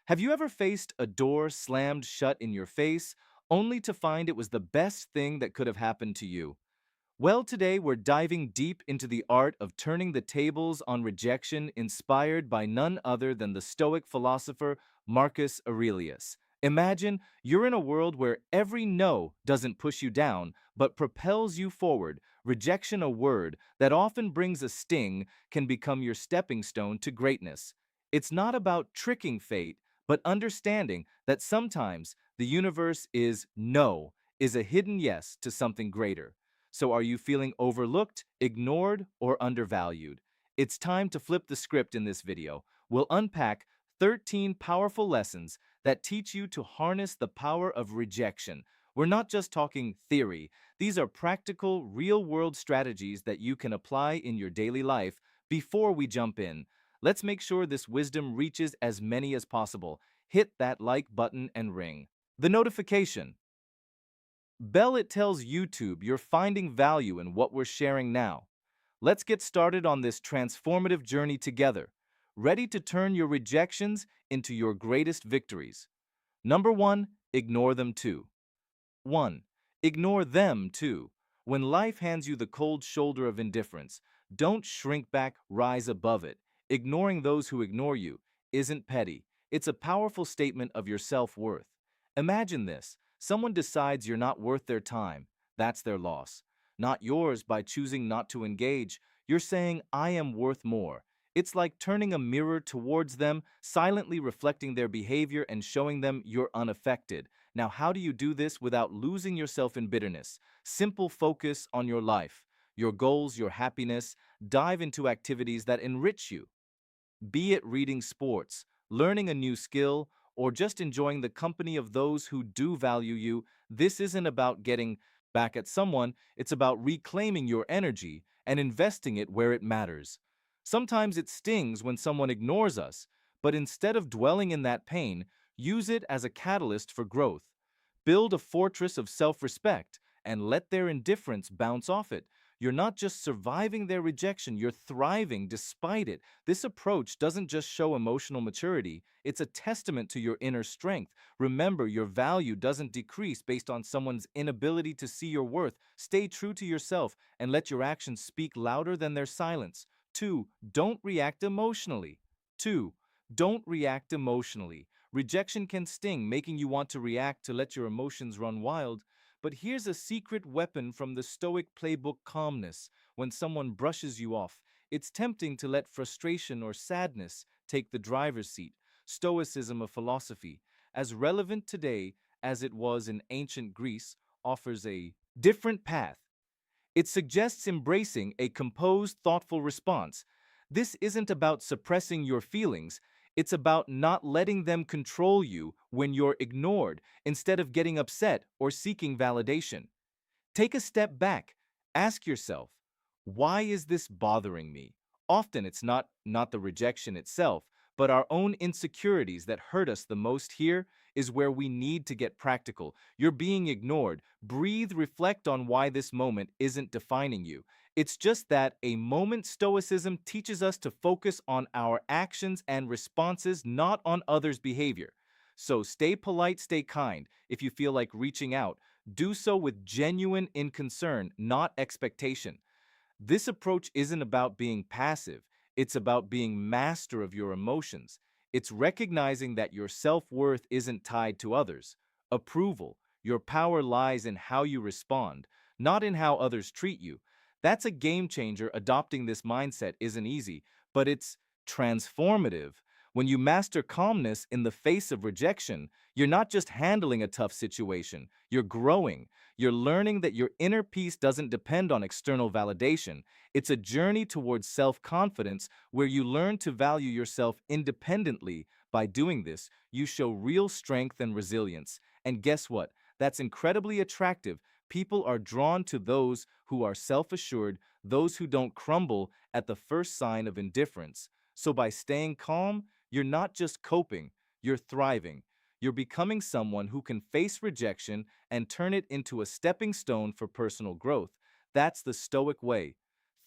Have you ever faced a door slammed shut in your face, only to find it was the best thing that could have happened to you? Well, today we're diving deep into the art of turning the tables on rejection, inspired by none other than the Stoic philosopher Marcus Aurelius. Imagine you're in a world where every no doesn't push you down, but propels you forward. Rejection, a word that often brings a sting, can become your stepping stone to greatness. It's not about tricking fate, but understanding that sometimes the universe is no, is a hidden yes to something greater. So are you feeling overlooked, ignored, or undervalued? It's time to flip the script in this video. We'll unpack 13 powerful lessons that teach you to harness the power of rejection. We're not just talking theory. These are practical, real-world strategies that you can apply in your daily life. Before we jump in, let's make sure this wisdom reaches as many as possible. Hit that like button and ring the notification bell. It tells YouTube you're finding value in what we're sharing now. Let's get started on this transformative journey together. Ready to turn your rejections into your greatest victories. Number 1, ignore them too. 1. Ignore them too. When life hands you the cold shoulder of indifference, don't shrink back, rise above it. Ignoring those who ignore you isn't petty. It's a powerful statement of your self-worth. Imagine this. Someone decides you're not worth their time. That's their loss. Not yours. By choosing not to engage, you're saying, I am worth more. It's like turning a mirror towards them, silently reflecting their behavior and showing them you're unaffected. Now, how do you do this without losing yourself in bitterness? Simple: focus on your life, your goals, your happiness. Dive into activities that enrich you, be it reading, sports, learning a new skill, or just enjoying the company of those who do value you. This isn't about getting back at someone, it's about reclaiming your energy and investing it where it matters. Sometimes it stings when someone ignores us, but instead of dwelling in that pain, use it as a catalyst for growth. Build a fortress of self-respect and let their indifference bounce off it. You're not just surviving their rejection, you're thriving despite it. This approach doesn't just show emotional maturity, it's a testament to your inner strength. Remember, your value doesn't decrease based on someone's inability to see your worth. Stay true to yourself and let your actions speak louder than their silence. 2. Don't react emotionally. 2. Don't react emotionally. Rejection can sting, making you want to react, to let your emotions run wild. But here's a secret weapon from the Stoic playbook: calmness. When someone brushes you off, it's tempting to let frustration or sadness take the driver's seat. Stoicism, a philosophy as relevant today as it was in ancient Greece, offers a different path. It suggests embracing a composed, thoughtful response. This isn't about suppressing your feelings, it's about not letting them control you when you're ignored, instead of getting upset or seeking validation. Take a step back. Ask yourself, why is this bothering me? Often it's not the rejection itself, but our own insecurities that hurt us the most. Here is where we need to get practical. You're being ignored. Breathe, reflect on why this moment isn't defining you. It's just that a moment. Stoicism teaches us to focus on our actions and responses, not on others' behavior. So stay polite, stay kind. If you feel like reaching out, do so with genuine concern, not expectation. This approach isn't about being passive, it's about being master of your emotions. It's recognizing that your self-worth isn't tied to others' approval. Your power lies in how you respond, not in how others treat you. That's a game changer. Adopting this mindset isn't easy, but it's transformative. When you master calmness in the face of rejection, you're not just handling a tough situation, you're growing. You're learning that your inner peace doesn't depend on external validation. It's a journey towards self-confidence where you learn to value yourself independently. By doing this, you show real strength and resilience. And guess what? That's incredibly attractive. People are drawn to those who are self-assured, those who don't crumble at the first sign of indifference. So by staying calm, you're not just coping, you're thriving. You're becoming someone who can face rejection and turn it into a stepping stone for personal growth. That's the Stoic way.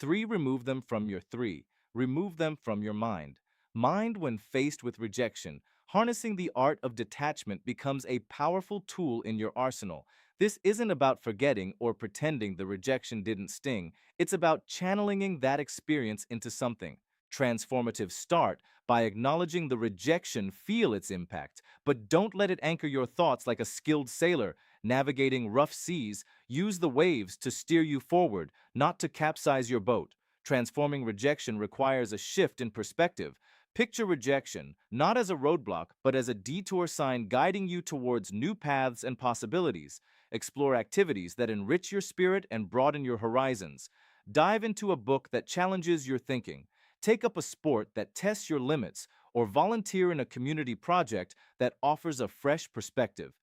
3. Remove them from your mind. Mind, when faced with rejection, Harnessing the art of detachment becomes a powerful tool in your arsenal. This isn't about forgetting or pretending the rejection didn't sting. It's about channeling that experience into something transformative. Start by acknowledging the rejection, feel its impact, but don't let it anchor your thoughts like a skilled sailor navigating rough seas. Use the waves to steer you forward, not to capsize your boat. Transforming rejection requires a shift in perspective. Picture rejection not as a roadblock, but as a detour sign guiding you towards new paths and possibilities. Explore activities that enrich your spirit and broaden your horizons. Dive into a book that challenges your thinking. Take up a sport that tests your limits, or volunteer in a community project that offers a fresh perspective.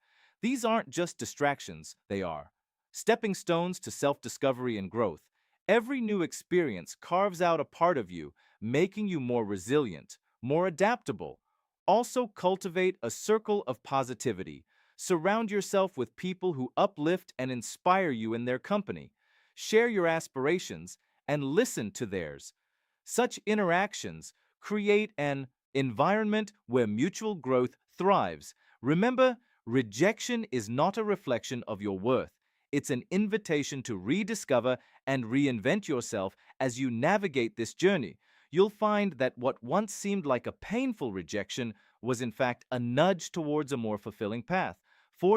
These aren't just distractions, they are stepping stones to self-discovery and growth. Every new experience carves out a part of you, making you more resilient, more adaptable. Also, cultivate a circle of positivity. Surround yourself with people who uplift and inspire you in their company. Share your aspirations and listen to theirs. Such interactions create an environment where mutual growth thrives. Remember, rejection is not a reflection of your worth. It's an invitation to rediscover and reinvent yourself as you navigate this journey. You'll find that what once seemed like a painful rejection was in fact a nudge towards a more fulfilling path.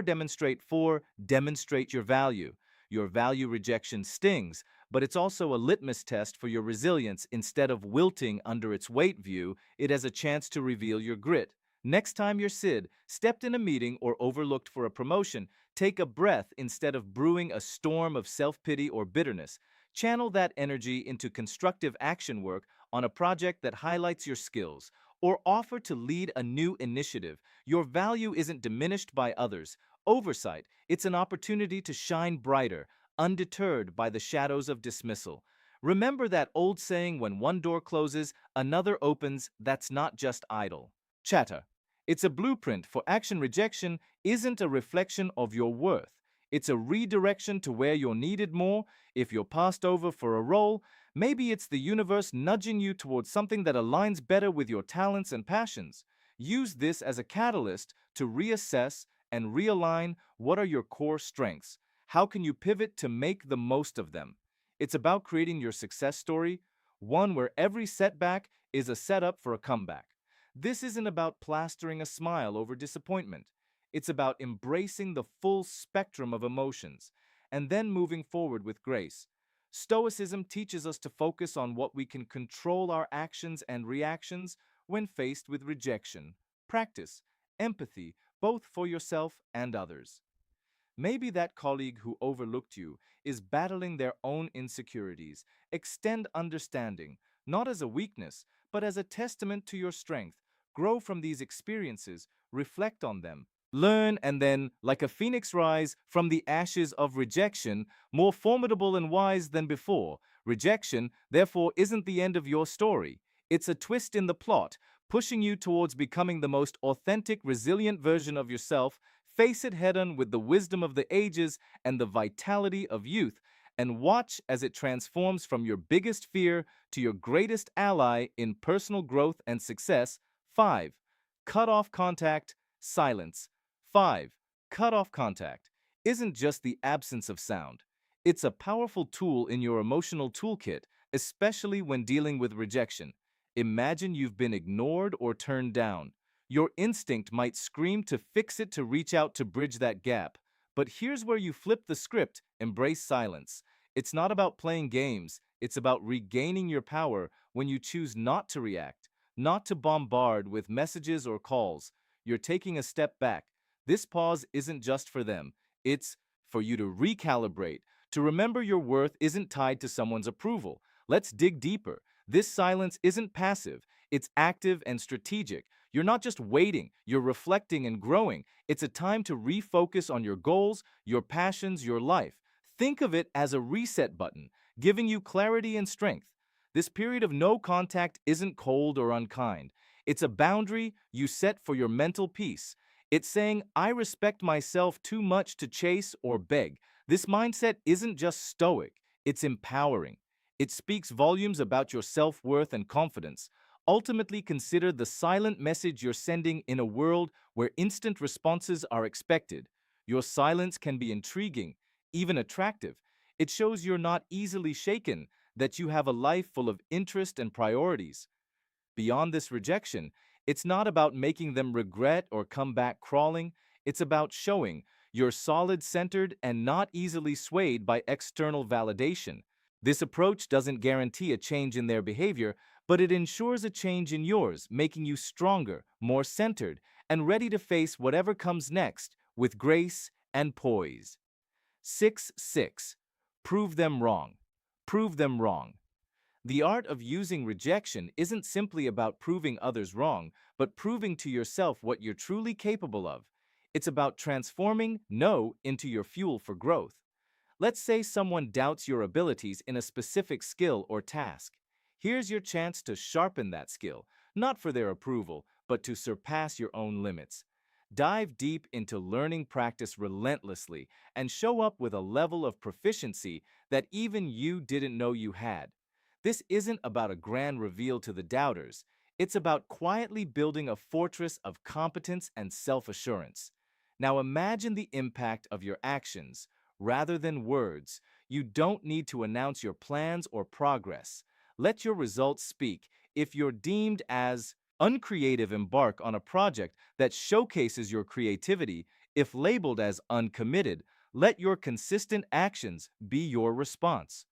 Demonstrate your value. Your value rejection stings, but it's also a litmus test for your resilience. Instead of wilting under its weight, view it as a chance to reveal your grit. Next time you're stepped in a meeting or overlooked for a promotion, take a breath instead of brewing a storm of self-pity or bitterness. Channel that energy into constructive action work on a project that highlights your skills, or offer to lead a new initiative. Your value isn't diminished by others. Oversight, it's an opportunity to shine brighter, undeterred by the shadows of dismissal. Remember that old saying, when one door closes, another opens. That's not just idle chatter. It's a blueprint for action. Rejection isn't a reflection of your worth. It's a redirection to where you're needed more. If you're passed over for a role, maybe it's the universe nudging you towards something that aligns better with your talents and passions. Use this as a catalyst to reassess and realign. What are your core strengths? How can you pivot to make the most of them? It's about creating your success story, one where every setback is a setup for a comeback. This isn't about plastering a smile over disappointment. It's about embracing the full spectrum of emotions and then moving forward with grace. Stoicism teaches us to focus on what we can control, our actions and reactions when faced with rejection. Practice empathy, both for yourself and others. Maybe that colleague who overlooked you is battling their own insecurities. Extend understanding, not as a weakness, but as a testament to your strength. Grow from these experiences, reflect on them, learn, and then, like a phoenix, rise from the ashes of rejection, more formidable and wise than before. Rejection, therefore, isn't the end of your story. It's a twist in the plot, pushing you towards becoming the most authentic, resilient version of yourself. Face it head on with the wisdom of the ages and the vitality of youth, and watch as it transforms from your biggest fear to your greatest ally in personal growth and success. 5. Cut off contact, silence. 5. Cut off contact isn't just the absence of sound. It's a powerful tool in your emotional toolkit, especially when dealing with rejection. Imagine you've been ignored or turned down. Your instinct might scream to fix it, to reach out, to bridge that gap. But here's where you flip the script: embrace silence. It's not about playing games, it's about regaining your power. When you choose not to react, not to bombard with messages or calls, you're taking a step back. This pause isn't just for them, it's for you to recalibrate, to remember your worth isn't tied to someone's approval. Let's dig deeper. This silence isn't passive, it's active and strategic. You're not just waiting, you're reflecting and growing. It's a time to refocus on your goals, your passions, your life. Think of it as a reset button, giving you clarity and strength. This period of no contact isn't cold or unkind. It's a boundary you set for your mental peace. It's saying, I respect myself too much to chase or beg. This mindset isn't just stoic, it's empowering. It speaks volumes about your self-worth and confidence. Ultimately, consider the silent message you're sending in a world where instant responses are expected. Your silence can be intriguing, even attractive. It shows you're not easily shaken, that you have a life full of interest and priorities. Beyond this rejection, it's not about making them regret or come back crawling. It's about showing you're solid centered and not easily swayed by external validation. This approach doesn't guarantee a change in their behavior, but it ensures a change in yours, making you stronger, more centered, and ready to face whatever comes next with grace and poise. 6. Prove them wrong. Prove them wrong. The art of using rejection isn't simply about proving others wrong, but proving to yourself what you're truly capable of. It's about transforming no into your fuel for growth. Let's say someone doubts your abilities in a specific skill or task. Here's your chance to sharpen that skill, not for their approval, but to surpass your own limits. Dive deep into learning practice relentlessly and show up with a level of proficiency that even you didn't know you had. This isn't about a grand reveal to the doubters. It's about quietly building a fortress of competence and self-assurance. Now imagine the impact of your actions. Rather than words, you don't need to announce your plans or progress. Let your results speak. If you're deemed as uncreative, embark on a project that showcases your creativity. If labeled as uncommitted, let your consistent actions be your response.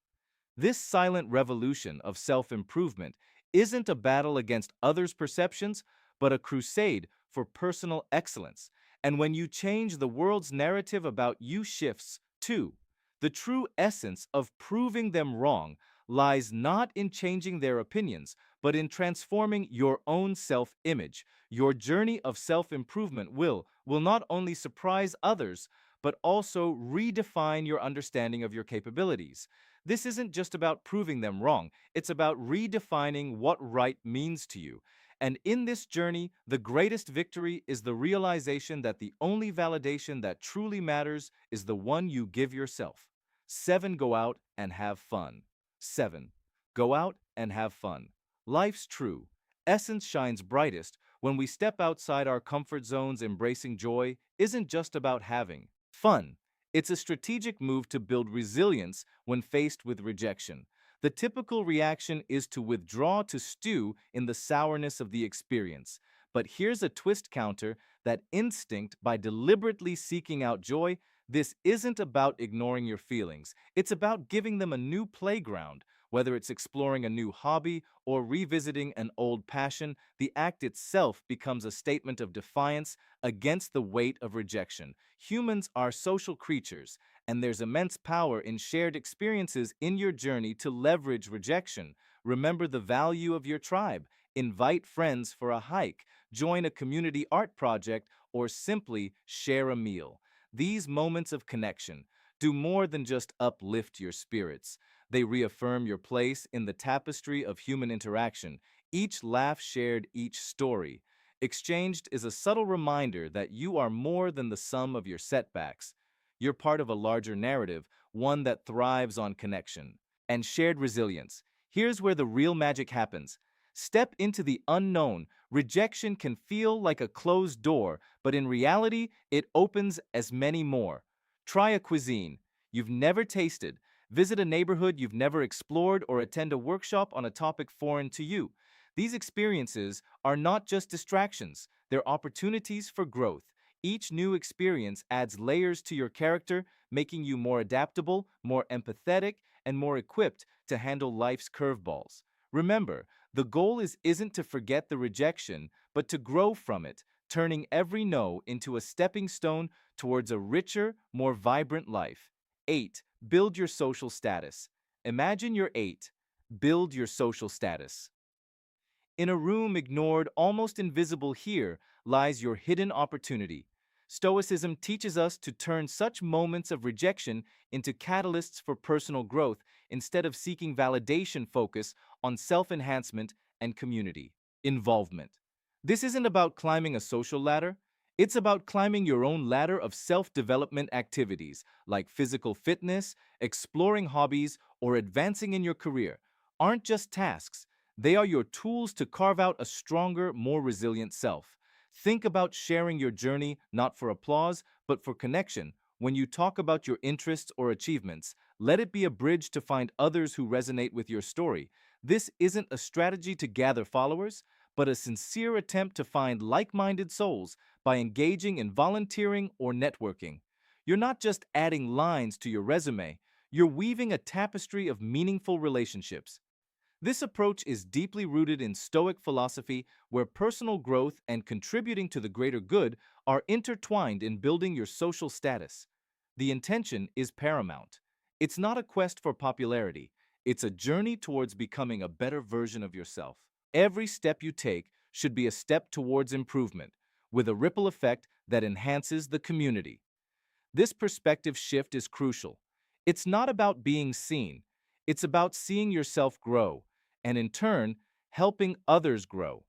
This silent revolution of self-improvement isn't a battle against others' perceptions, but a crusade for personal excellence. And when you change, the world's narrative about you shifts too. The true essence of proving them wrong lies not in changing their opinions, but in transforming your own self-image. Your journey of self-improvement will not only surprise others, but also redefine your understanding of your capabilities. This isn't just about proving them wrong, it's about redefining what right means to you. And in this journey, the greatest victory is the realization that the only validation that truly matters is the one you give yourself. 7. Go out and have fun. 7. Go out and have fun. Life's true. Essence shines brightest when we step outside our comfort zones. Embracing joy isn't just about having fun. It's a strategic move to build resilience when faced with rejection. The typical reaction is to withdraw, to stew in the sourness of the experience. But here's a twist: counter that instinct by deliberately seeking out joy. This isn't about ignoring your feelings. It's about giving them a new playground. Whether it's exploring a new hobby or revisiting an old passion, the act itself becomes a statement of defiance against the weight of rejection. Humans are social creatures, and there's immense power in shared experiences in your journey to leverage rejection. Remember the value of your tribe. Invite friends for a hike, join a community art project, or simply share a meal. These moments of connection do more than just uplift your spirits. They reaffirm your place in the tapestry of human interaction. Each laugh shared, each story exchanged is a subtle reminder that you are more than the sum of your setbacks. You're part of a larger narrative, one that thrives on connection and shared resilience. Here's where the real magic happens. Step into the unknown. Rejection can feel like a closed door, but in reality, it opens as many more. Try a cuisine you've never tasted, visit a neighborhood you've never explored, or attend a workshop on a topic foreign to you. These experiences are not just distractions, they're opportunities for growth. Each new experience adds layers to your character, making you more adaptable, more empathetic, and more equipped to handle life's curveballs. Remember, the goal isn't to forget the rejection, but to grow from it, turning every no into a stepping stone towards a richer, more vibrant life. 8. Build your social status. Imagine you're 8. Build your social status. In a room ignored, almost invisible, here lies your hidden opportunity. Stoicism teaches us to turn such moments of rejection into catalysts for personal growth instead of seeking validation. Focus on self-enhancement and community involvement. This isn't about climbing a social ladder. It's about climbing your own ladder of self-development. Activities like physical fitness, exploring hobbies, or advancing in your career aren't just tasks. They are your tools to carve out a stronger, more resilient self. Think about sharing your journey not for applause, but for connection. When you talk about your interests or achievements, let it be a bridge to find others who resonate with your story. This isn't a strategy to gather followers, but a sincere attempt to find like-minded souls by engaging in volunteering or networking. You're not just adding lines to your resume, you're weaving a tapestry of meaningful relationships. This approach is deeply rooted in Stoic philosophy, where personal growth and contributing to the greater good are intertwined in building your social status. The intention is paramount. It's not a quest for popularity, it's a journey towards becoming a better version of yourself. Every step you take should be a step towards improvement, with a ripple effect that enhances the community. This perspective shift is crucial. It's not about being seen, it's about seeing yourself grow, and in turn, helping others grow.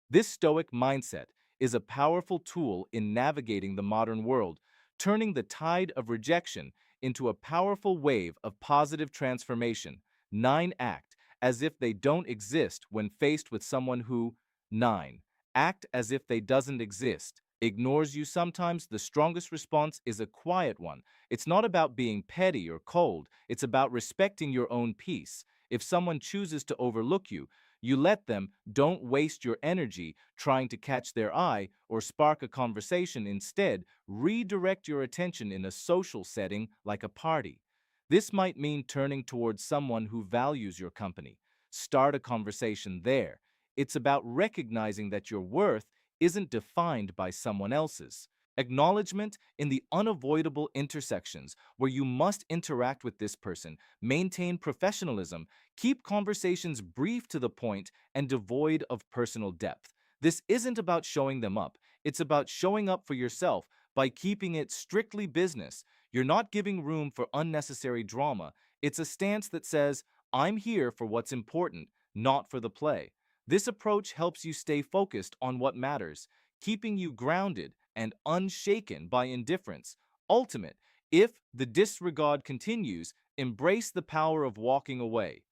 This Stoic mindset is a powerful tool in navigating the modern world, turning the tide of rejection into a powerful wave of positive transformation. 9. Act as if they don't exist when faced with someone who 9. Act as if they doesn't exist. Ignores you sometimes, the strongest response is a quiet one. It's not about being petty or cold, it's about respecting your own peace. If someone chooses to overlook you, you let them. Don't waste your energy trying to catch their eye or spark a conversation. Instead, redirect your attention in a social setting like a party. This might mean turning towards someone who values your company. Start a conversation there. It's about recognizing that your worth isn't defined by someone else's. Acknowledgement in the unavoidable intersections where you must interact with this person, maintain professionalism, keep conversations brief to the point and devoid of personal depth. This isn't about showing them up, it's about showing up for yourself by keeping it strictly business. You're not giving room for unnecessary drama. It's a stance that says, I'm here for what's important, not for the play. This approach helps you stay focused on what matters, keeping you grounded and unshaken by indifference. Ultimate, if the disregard continues, embrace the power of walking away.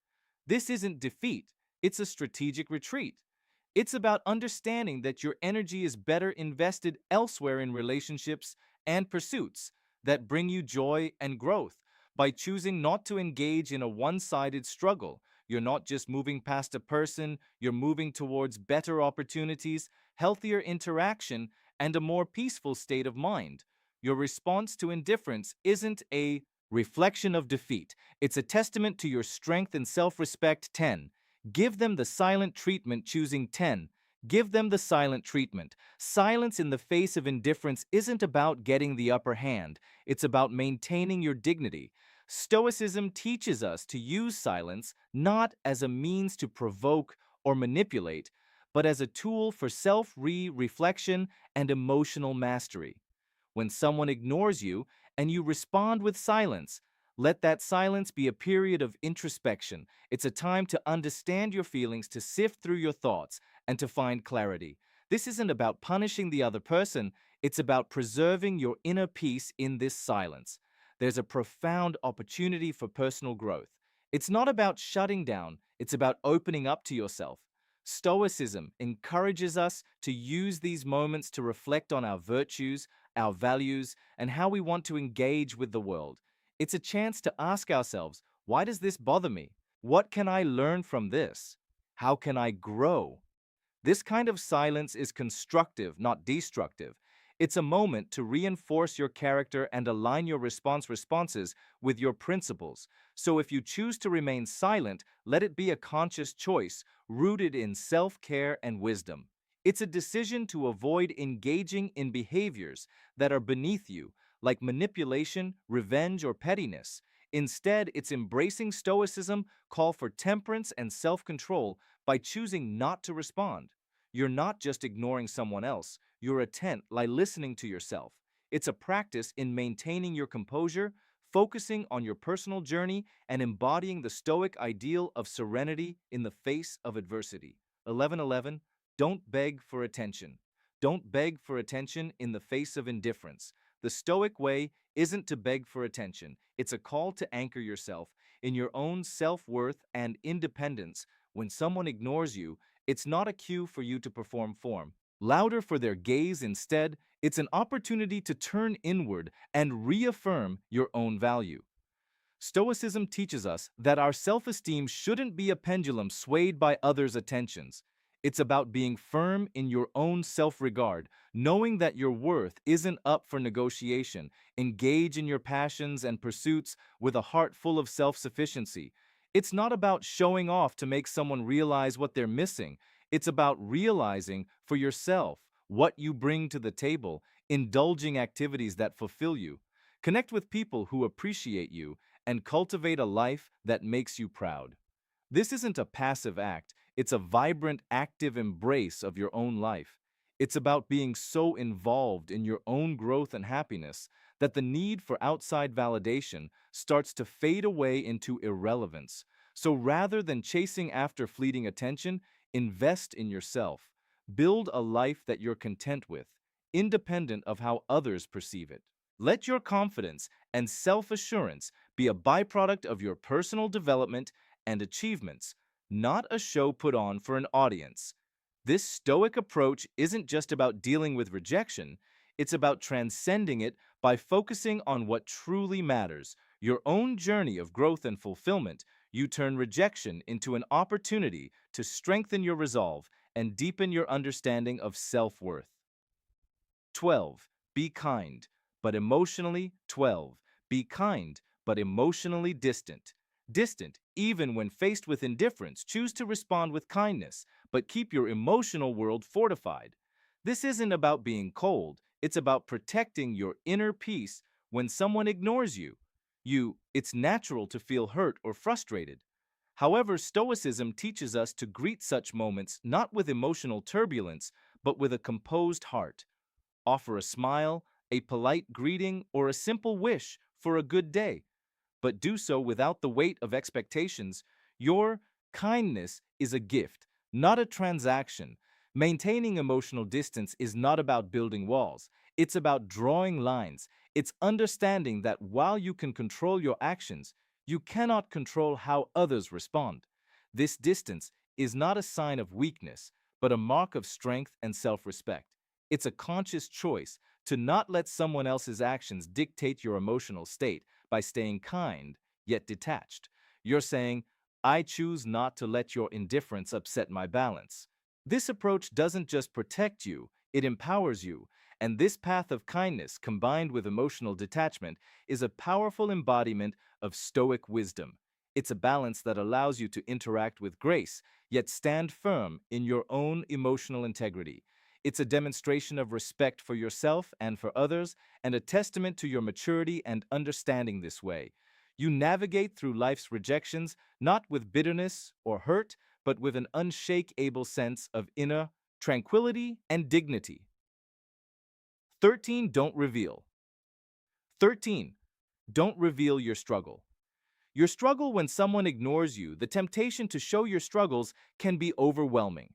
This isn't defeat, it's a strategic retreat. It's about understanding that your energy is better invested elsewhere in relationships and pursuits that bring you joy and growth. By choosing not to engage in a one-sided struggle, you're not just moving past a person, you're moving towards better opportunities, healthier interaction, and a more peaceful state of mind. Your response to indifference isn't a reflection of defeat. It's a testament to your strength and self-respect. 10. Give them the silent treatment. Choosing 10. Give them the silent treatment. Silence in the face of indifference isn't about getting the upper hand. It's about maintaining your dignity. Stoicism teaches us to use silence not as a means to provoke or manipulate, but as a tool for self-reflection and emotional mastery. When someone ignores you and you respond with silence, let that silence be a period of introspection. It's a time to understand your feelings, to sift through your thoughts, and to find clarity. This isn't about punishing the other person, it's about preserving your inner peace in this silence. There's a profound opportunity for personal growth. It's not about shutting down, it's about opening up to yourself. Stoicism encourages us to use these moments to reflect on our virtues, our values, and how we want to engage with the world. It's a chance to ask ourselves, why does this bother me? What can I learn from this? How can I grow? This kind of silence is constructive, not destructive. It's a moment to reinforce your character and align your responses with your principles. So if you choose to remain silent, let it be a conscious choice rooted in self-care and wisdom. It's a decision to avoid engaging in behaviors that are beneath you, like manipulation, revenge, or pettiness. Instead, it's embracing stoicism, call for temperance and self-control by choosing not to respond. You're not just ignoring someone else, you're attent like listening to yourself. It's a practice in maintaining your composure, focusing on your personal journey, and embodying the Stoic ideal of serenity in the face of adversity. 11:11. Don't beg for attention. Don't beg for attention in the face of indifference. The Stoic way isn't to beg for attention. It's a call to anchor yourself in your own self-worth and independence. When someone ignores you, it's not a cue for you to perform form. Louder for their gaze instead, it's an opportunity to turn inward and reaffirm your own value. Stoicism teaches us that our self-esteem shouldn't be a pendulum swayed by others' attentions. It's about being firm in your own self-regard, knowing that your worth isn't up for negotiation. Engage in your passions and pursuits with a heart full of self-sufficiency. It's not about showing off to make someone realize what they're missing. It's about realizing for yourself what you bring to the table, indulging activities that fulfill you. Connect with people who appreciate you and cultivate a life that makes you proud. This isn't a passive act, it's a vibrant, active embrace of your own life. It's about being so involved in your own growth and happiness that the need for outside validation starts to fade away into irrelevance. So rather than chasing after fleeting attention, invest in yourself. Build a life that you're content with, independent of how others perceive it. Let your confidence and self-assurance be a byproduct of your personal development and achievements, not a show put on for an audience. This Stoic approach isn't just about dealing with rejection, it's about transcending it by focusing on what truly matters, your own journey of growth and fulfillment. You turn rejection into an opportunity to strengthen your resolve and deepen your understanding of self-worth. 12. Be kind, but emotionally 12. Be kind, but emotionally distant. Distant, even when faced with indifference, choose to respond with kindness, but keep your emotional world fortified. This isn't about being cold, it's about protecting your inner peace when someone ignores you. It's natural to feel hurt or frustrated. However, Stoicism teaches us to greet such moments not with emotional turbulence, but with a composed heart. Offer a smile, a polite greeting, or a simple wish for a good day, but do so without the weight of expectations. Your kindness is a gift, not a transaction. Maintaining emotional distance is not about building walls. It's about drawing lines. It's understanding that while you can control your actions, you cannot control how others respond. This distance is not a sign of weakness, but a mark of strength and self-respect. It's a conscious choice to not let someone else's actions dictate your emotional state by staying kind yet detached. You're saying, I choose not to let your indifference upset my balance. This approach doesn't just protect you, it empowers you. And this path of kindness combined with emotional detachment is a powerful embodiment of Stoic wisdom. It's a balance that allows you to interact with grace, yet stand firm in your own emotional integrity. It's a demonstration of respect for yourself and for others, and a testament to your maturity and understanding this way. You navigate through life's rejections not with bitterness or hurt, but with an unshakable sense of inner tranquility and dignity. 13. Don't reveal. 13. Don't reveal your struggle. Your struggle when someone ignores you, the temptation to show your struggles can be overwhelming.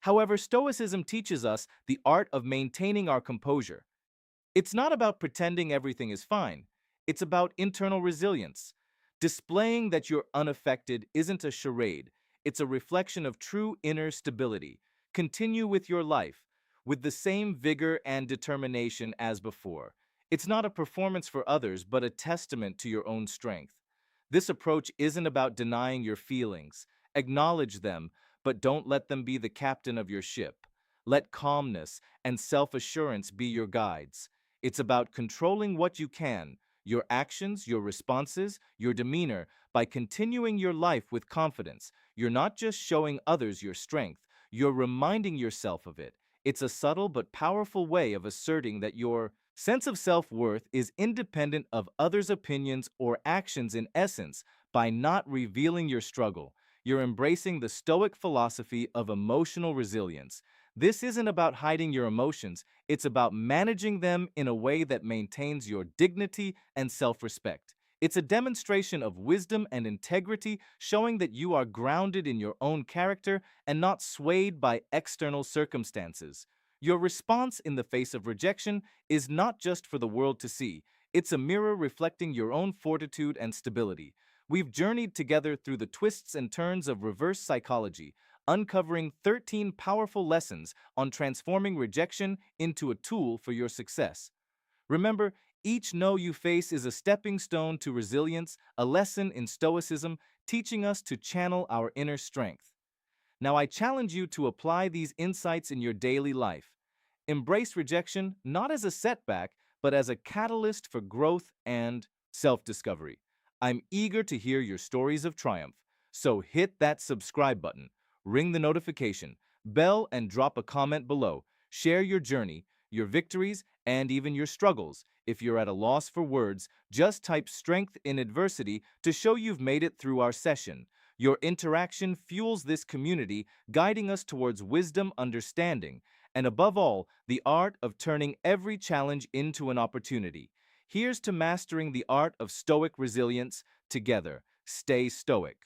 However, Stoicism teaches us the art of maintaining our composure. It's not about pretending everything is fine. It's about internal resilience. Displaying that you're unaffected isn't a charade. It's a reflection of true inner stability. Continue with your life with the same vigor and determination as before. It's not a performance for others, but a testament to your own strength. This approach isn't about denying your feelings. Acknowledge them, but don't let them be the captain of your ship. Let calmness and self-assurance be your guides. It's about controlling what you can, your actions, your responses, your demeanor. By continuing your life with confidence, you're not just showing others your strength, you're reminding yourself of it. It's a subtle but powerful way of asserting that your sense of self-worth is independent of others' opinions or actions. In essence, by not revealing your struggle, you're embracing the Stoic philosophy of emotional resilience. This isn't about hiding your emotions, it's about managing them in a way that maintains your dignity and self-respect. It's a demonstration of wisdom and integrity, showing that you are grounded in your own character and not swayed by external circumstances. Your response in the face of rejection is not just for the world to see, it's a mirror reflecting your own fortitude and stability. We've journeyed together through the twists and turns of reverse psychology, uncovering 13 powerful lessons on transforming rejection into a tool for your success. Remember, each no you face is a stepping stone to resilience, a lesson in Stoicism, teaching us to channel our inner strength. Now, I challenge you to apply these insights in your daily life. Embrace rejection not as a setback, but as a catalyst for growth and self-discovery. I'm eager to hear your stories of triumph, so hit that subscribe button, ring the notification bell, and drop a comment below. Share your journey, your victories, and even your struggles. If you're at a loss for words, just type strength in adversity to show you've made it through our session. Your interaction fuels this community, guiding us towards wisdom, understanding, and above all, the art of turning every challenge into an opportunity. Here's to mastering the art of Stoic resilience together. Stay Stoic.